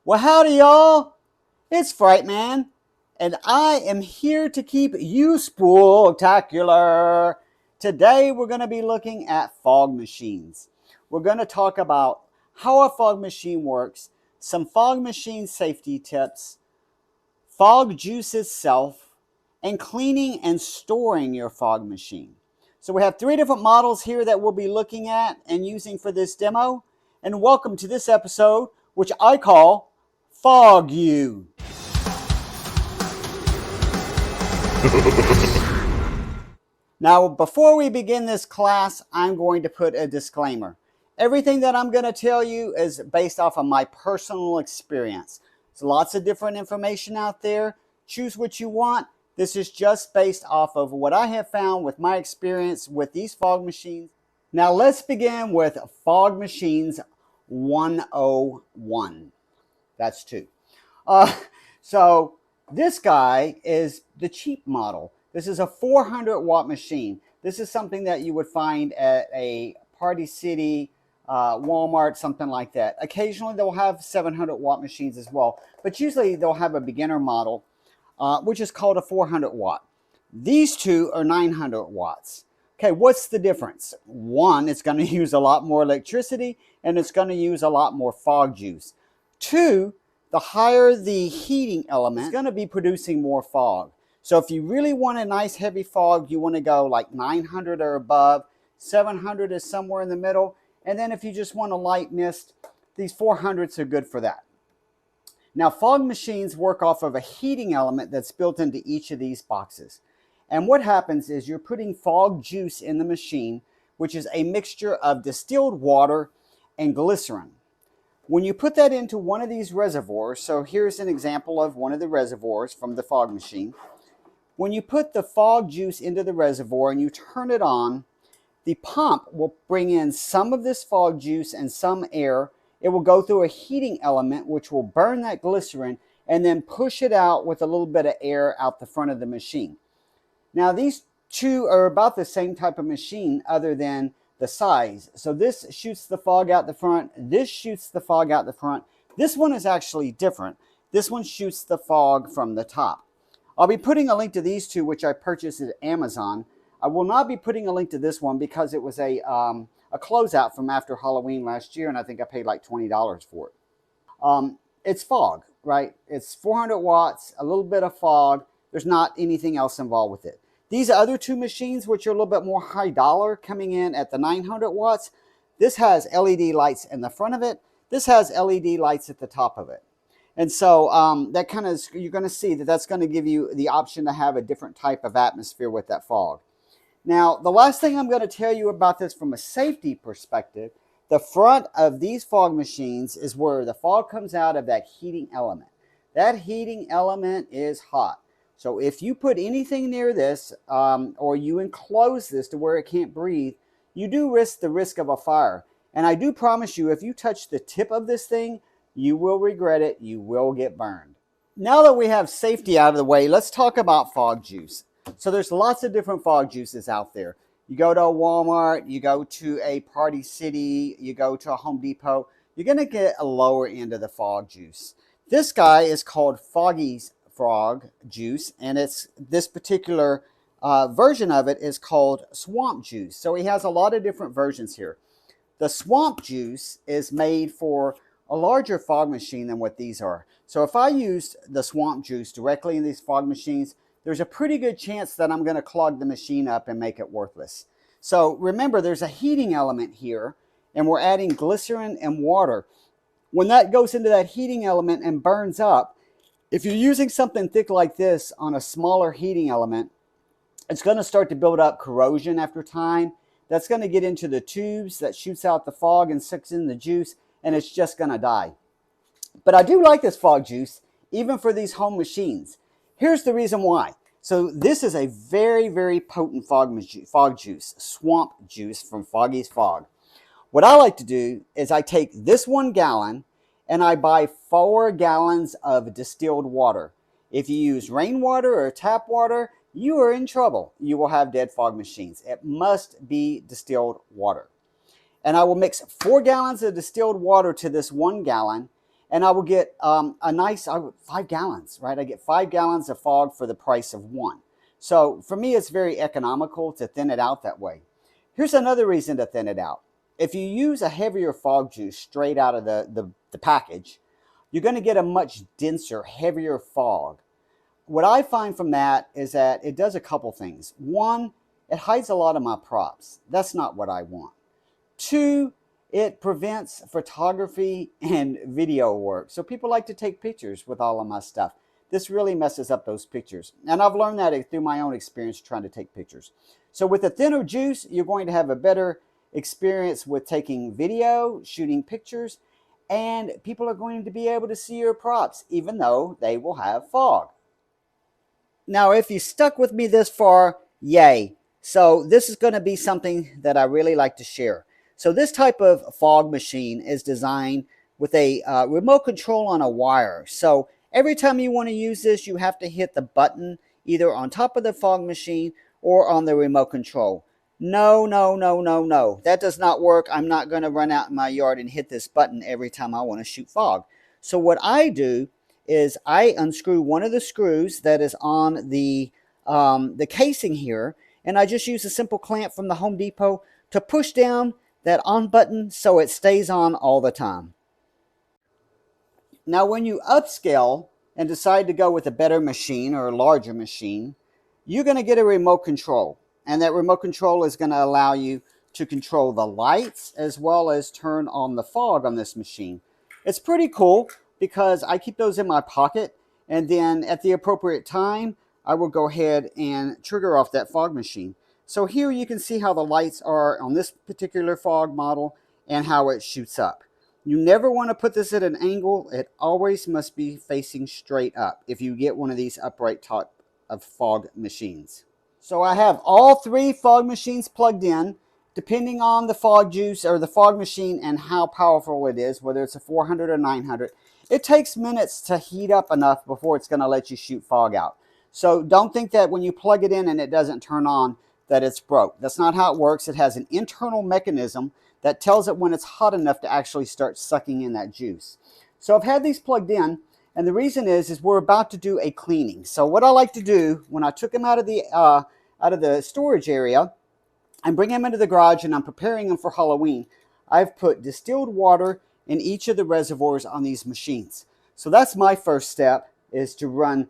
Well, howdy, y'all. It's Frightman, and I am here to keep you spooktacular. Today, we're going to be looking at fog machines. We're going to talk about how a fog machine works, some fog machine safety tips, fog juice itself, and cleaning and storing your fog machine. So we have 3 different models here that we'll be looking at and using for this demo. And welcome to this episode, which I call Fog You. Now, before we begin this class, I'm going to put a disclaimer. Everything that I'm going to tell you is based off of my personal experience. There's lots of different information out there. Choose what you want. This is just based off of what I have found with my experience with these fog machines. Now, let's begin with Fog Machines 101. That's 2. So this guy is the cheap model. This is a 400 watt machine. This is something that you would find at a Party City, Walmart, something like that. Occasionally they'll have 700 watt machines as well, but usually they'll have a beginner model, which is called a 400 watt. These two are 900 watts. Okay, what's the difference? One, it's going to use a lot more electricity and it's going to use a lot more fog juice. 2, the higher the heating element, it's going to be producing more fog. So if you really want a nice heavy fog, you want to go like 900 or above. 700 is somewhere in the middle. And then if you just want a light mist, these 400s are good for that. Now, fog machines work off of a heating element that's built into each of these boxes. And what happens is you're putting fog juice in the machine, which is a mixture of distilled water and glycerin. When you put that into one of these reservoirs, so here's an example of one of the reservoirs from the fog machine. When you put the fog juice into the reservoir and you turn it on, the pump will bring in some of this fog juice and some air. It will go through a heating element which will burn that glycerin and then push it out with a little bit of air out the front of the machine. Now these two are about the same type of machine other than the size. So this shoots the fog out the front. This shoots the fog out the front. This one is actually different. This one shoots the fog from the top. I'll be putting a link to these two, which I purchased at Amazon. I will not be putting a link to this one because it was a closeout from after Halloween last year, and I think I paid like $20 for it. It's fog, right? It's 400 watts, a little bit of fog. There's not anything else involved with it. These other two machines, which are a little bit more high dollar, coming in at the 900 watts, this has LED lights in the front of it. This has LED lights at the top of it. And so that kind of, you're going to see that that's going to give you the option to have a different type of atmosphere with that fog. Now, the last thing I'm going to tell you about this from a safety perspective, the front of these fog machines is where the fog comes out of that heating element. That heating element is hot. So if you put anything near this or you enclose this to where it can't breathe, you do risk the risk of a fire. And I do promise you, if you touch the tip of this thing, you will regret it. You will get burned. Now that we have safety out of the way, let's talk about fog juice. So there's lots of different fog juices out there. You go to a Walmart, you go to a Party City, you go to a Home Depot, you're going to get a lower end of the fog juice. This guy is called Foggy's Frog Juice, and it's this particular version of it is called Swamp Juice. So he has a lot of different versions here. The Swamp Juice is made for a larger fog machine than what these are. So if I used the Swamp Juice directly in these fog machines, there's a pretty good chance that I'm going to clog the machine up and make it worthless. So remember, there's a heating element here, and we're adding glycerin and water. When that goes into that heating element and burns up, if you're using something thick like this on a smaller heating element, it's going to start to build up corrosion after time. That's going to get into the tubes that shoots out the fog and sucks in the juice, and it's just going to die. But I do like this fog juice, even for these home machines. Here's the reason why. So this is a very, very potent fog juice, swamp juice from Foggy's Fog. What I like to do is I take this 1 gallon and I buy 4 gallons of distilled water. If you use rainwater or tap water, you are in trouble. You will have dead fog machines. It must be distilled water. And I will mix 4 gallons of distilled water to this 1 gallon, and I will get a nice 5 gallons, right? I get 5 gallons of fog for the price of one. So for me, it's very economical to thin it out that way. Here's another reason to thin it out. If you use a heavier fog juice straight out of the package, you're going to get a much denser, heavier fog. What I find from that is that it does a couple things. One, it hides a lot of my props. That's not what I want. Two, it prevents photography and video work. So people like to take pictures with all of my stuff. This really messes up those pictures. And I've learned that through my own experience trying to take pictures. So with a thinner juice, you're going to have a better experience with taking video, shooting pictures, and people are going to be able to see your props, even though they will have fog. Now, if you stuck with me this far, yay. So this is going to be something that I really like to share. So this type of fog machine is designed with a remote control on a wire. So every time you want to use this, you have to hit the button either on top of the fog machine or on the remote control. No, no, no, no, no. That does not work. I'm not going to run out in my yard and hit this button every time I want to shoot fog. So what I do is I unscrew one of the screws that is on the casing here, and I just use a simple clamp from the Home Depot to push down that on button so it stays on all the time. Now when you upscale and decide to go with a better machine or a larger machine, you're going to get a remote control. And that remote control is going to allow you to control the lights as well as turn on the fog on this machine. It's pretty cool because I keep those in my pocket, and then at the appropriate time, I will go ahead and trigger off that fog machine. So here you can see how the lights are on this particular fog model and how it shoots up. You never want to put this at an angle. It always must be facing straight up if you get one of these upright type of fog machines. So I have all 3 fog machines plugged in, depending on the fog juice or the fog machine and how powerful it is, whether it's a 400 or 900. It takes minutes to heat up enough before it's going to let you shoot fog out. So don't think that when you plug it in and it doesn't turn on that it's broke. That's not how it works. It has an internal mechanism that tells it when it's hot enough to actually start sucking in that juice. So I've had these plugged in, and the reason is we're about to do a cleaning. So what I like to do when I took them out of the storage area and bring them into the garage and I'm preparing them for Halloween, I've put distilled water in each of the reservoirs on these machines. So that's my first step, is to run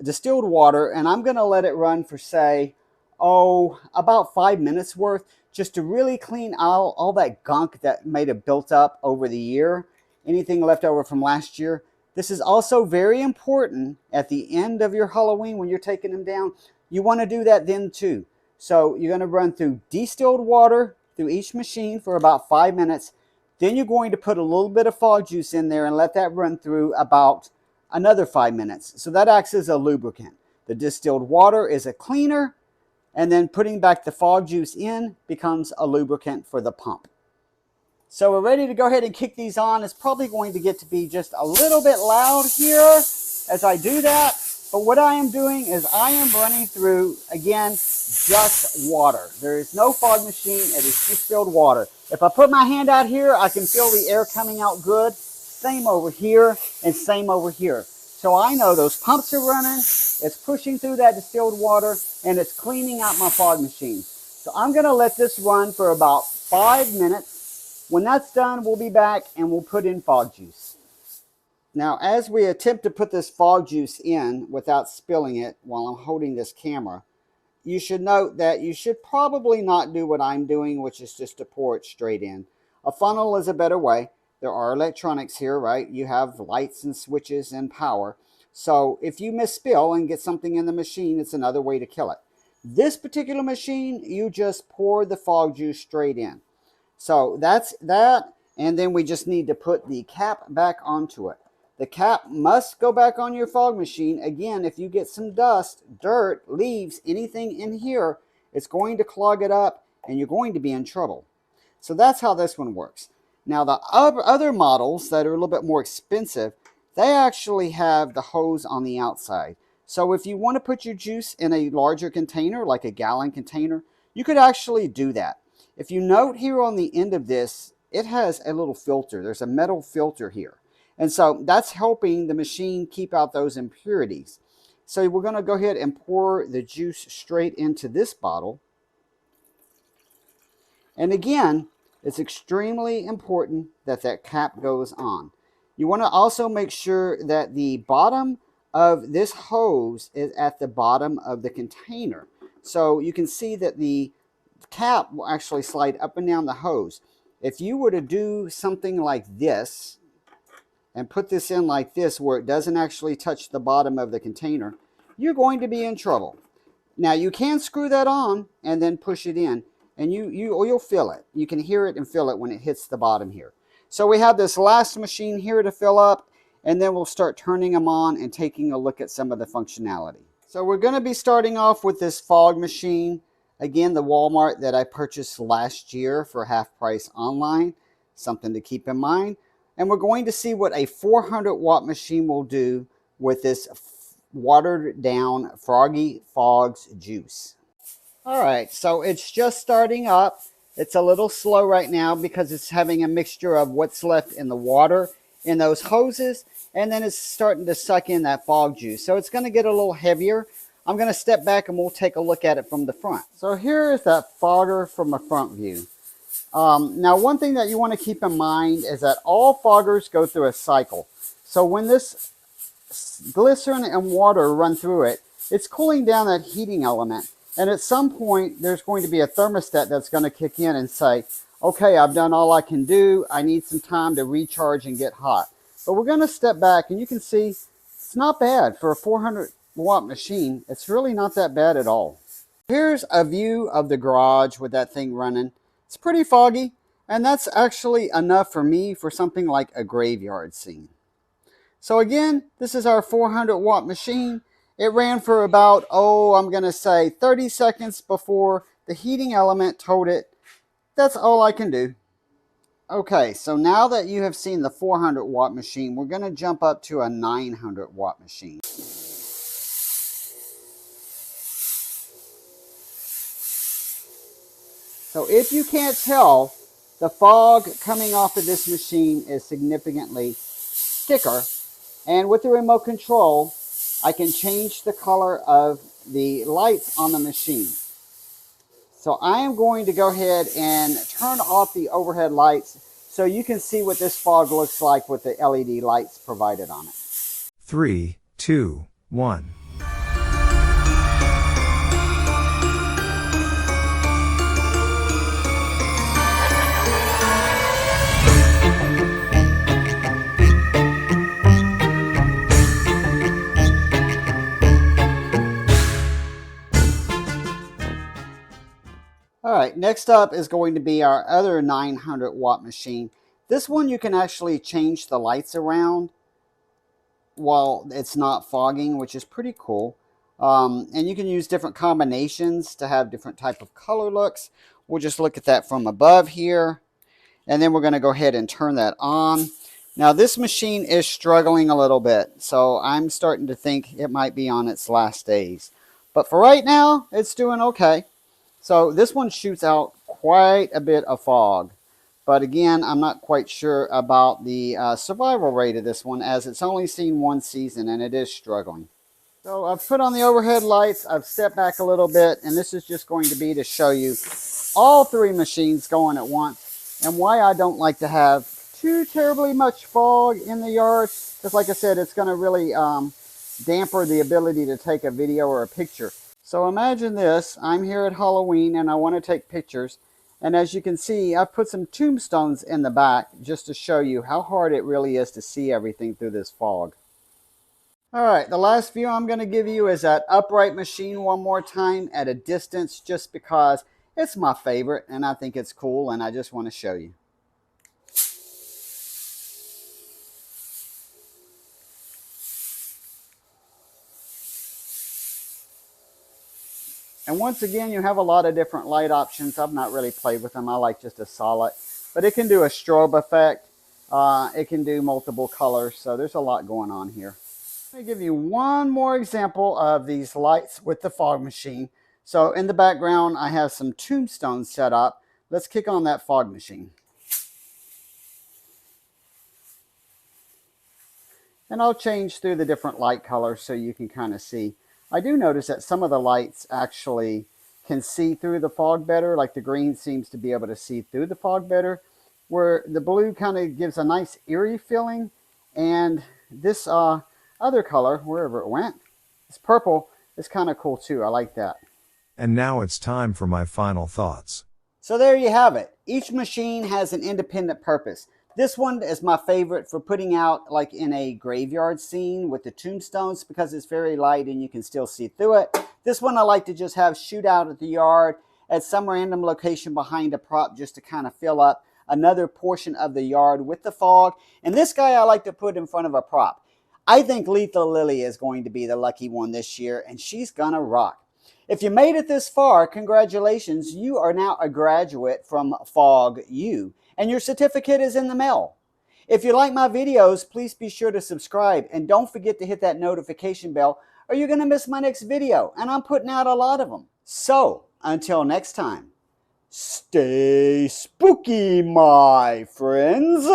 distilled water, and I'm going to let it run for, say, about 5 minutes worth, just to really clean out all that gunk that might have built up over the year, anything left over from last year. This is also very important at the end of your Halloween when you're taking them down. You want to do that then too. So you're going to run through distilled water through each machine for about 5 minutes. Then you're going to put a little bit of fog juice in there and let that run through about another 5 minutes. So that acts as a lubricant. The distilled water is a cleaner, and then putting back the fog juice in becomes a lubricant for the pump. So we're ready to go ahead and kick these on. It's probably going to get to be just a little bit loud here as I do that. But what I am doing is I am running through, again, just water. There is no fog machine. It is distilled water. If I put my hand out here, I can feel the air coming out good. Same over here and same over here. So I know those pumps are running. It's pushing through that distilled water and it's cleaning out my fog machine. So I'm going to let this run for about 5 minutes. When that's done, we'll be back and we'll put in fog juice. Now, as we attempt to put this fog juice in without spilling it while I'm holding this camera, you should note that you should probably not do what I'm doing, which is just to pour it straight in. A funnel is a better way. There are electronics here, right? You have lights and switches and power. So if you misspill and get something in the machine, it's another way to kill it. This particular machine, you just pour the fog juice straight in. So that's that. And then we just need to put the cap back onto it. The cap must go back on your fog machine. Again, if you get some dust, dirt, leaves, anything in here, it's going to clog it up and you're going to be in trouble. So that's how this one works. Now the other models that are a little bit more expensive, they actually have the hose on the outside. So if you want to put your juice in a larger container, like a gallon container, you could actually do that. If you note here on the end of this, it has a little filter. There's a metal filter here. And so that's helping the machine keep out those impurities. So we're going to go ahead and pour the juice straight into this bottle. And again, it's extremely important that that cap goes on. You want to also make sure that the bottom of this hose is at the bottom of the container. So you can see that the cap will actually slide up and down the hose. If you were to do something like this and put this in like this where it doesn't actually touch the bottom of the container, you're going to be in trouble. Now you can screw that on and then push it in, and you'll feel it. You can hear it and feel it when it hits the bottom here. So we have this last machine here to fill up, and then we'll start turning them on and taking a look at some of the functionality. So we're going to be starting off with this fog machine. Again, the Walmart that I purchased last year for half price online. Something to keep in mind. And we're going to see what a 400 watt machine will do with this watered down Froggy Fogs juice. All right, so it's just starting up. It's a little slow right now because it's having a mixture of what's left in the water in those hoses, and then it's starting to suck in that fog juice. So it's going to get a little heavier. I'm going to step back and we'll take a look at it from the front. So here is that fogger from a front view. Now, one thing that you want to keep in mind is that all foggers go through a cycle. So when this glycerin and water run through it, it's cooling down that heating element. And at some point, there's going to be a thermostat that's going to kick in and say, okay, I've done all I can do. I need some time to recharge and get hot. But we're going to step back, and you can see it's not bad for a 400 watt machine. It's really not that bad at all. Here's a view of the garage with that thing running. It's pretty foggy, and that's actually enough for me for something like a graveyard scene. So again, this is our 400 watt machine. It ran for about, I'm going to say 30 seconds before the heating element told it, that's all I can do. Okay, so now that you have seen the 400 watt machine, we're going to jump up to a 900 watt machine. So if you can't tell, the fog coming off of this machine is significantly thicker. And with the remote control, I can change the color of the lights on the machine. So I am going to go ahead and turn off the overhead lights so you can see what this fog looks like with the LED lights provided on it. 3, 2, 1. All right, next up is going to be our other 900 watt machine. This one you can actually change the lights around while it's not fogging, which is pretty cool. And you can use different combinations to have different type of color looks. We'll just look at that from above here. And then we're going to go ahead and turn that on. Now this machine is struggling a little bit, so I'm starting to think it might be on its last days. But for right now, it's doing okay. So this one shoots out quite a bit of fog. But again, I'm not quite sure about the survival rate of this one, as it's only seen one season and it is struggling. So I've put on the overhead lights, I've stepped back a little bit, and this is just going to be to show you all three machines going at once and why I don't like to have too terribly much fog in the yard. Because like I said, it's going to really damper the ability to take a video or a picture. So imagine this, I'm here at Halloween and I want to take pictures. And as you can see, I've put some tombstones in the back just to show you how hard it really is to see everything through this fog. All right, the last view I'm going to give you is that upright machine one more time at a distance, just because it's my favorite and I think it's cool and I just want to show you. And once again, you have a lot of different light options. I've not really played with them. I like just a solid. But it can do a strobe effect. It can do multiple colors. So there's a lot going on here. Let me give you one more example of these lights with the fog machine. So in the background, I have some tombstones set up. Let's kick on that fog machine. And I'll change through the different light colors so you can kind of see. I do notice that some of the lights actually can see through the fog better, like the green seems to be able to see through the fog better, where the blue kind of gives a nice eerie feeling, and this other color, wherever it went, this purple, is kind of cool too. I like that. And now it's time for my final thoughts. So there you have it. Each machine has an independent purpose. This one is my favorite for putting out like in a graveyard scene with the tombstones because it's very light and you can still see through it. This one I like to just have shoot out at the yard at some random location behind a prop just to kind of fill up another portion of the yard with the fog. And this guy I like to put in front of a prop. I think Lethal Lily is going to be the lucky one this year, and she's gonna rock. If you made it this far, congratulations. You are now a graduate from Fog U, and your certificate is in the mail. If you like my videos, please be sure to subscribe, and don't forget to hit that notification bell, or you're going to miss my next video, and I'm putting out a lot of them. So, until next time, stay spooky, my friends.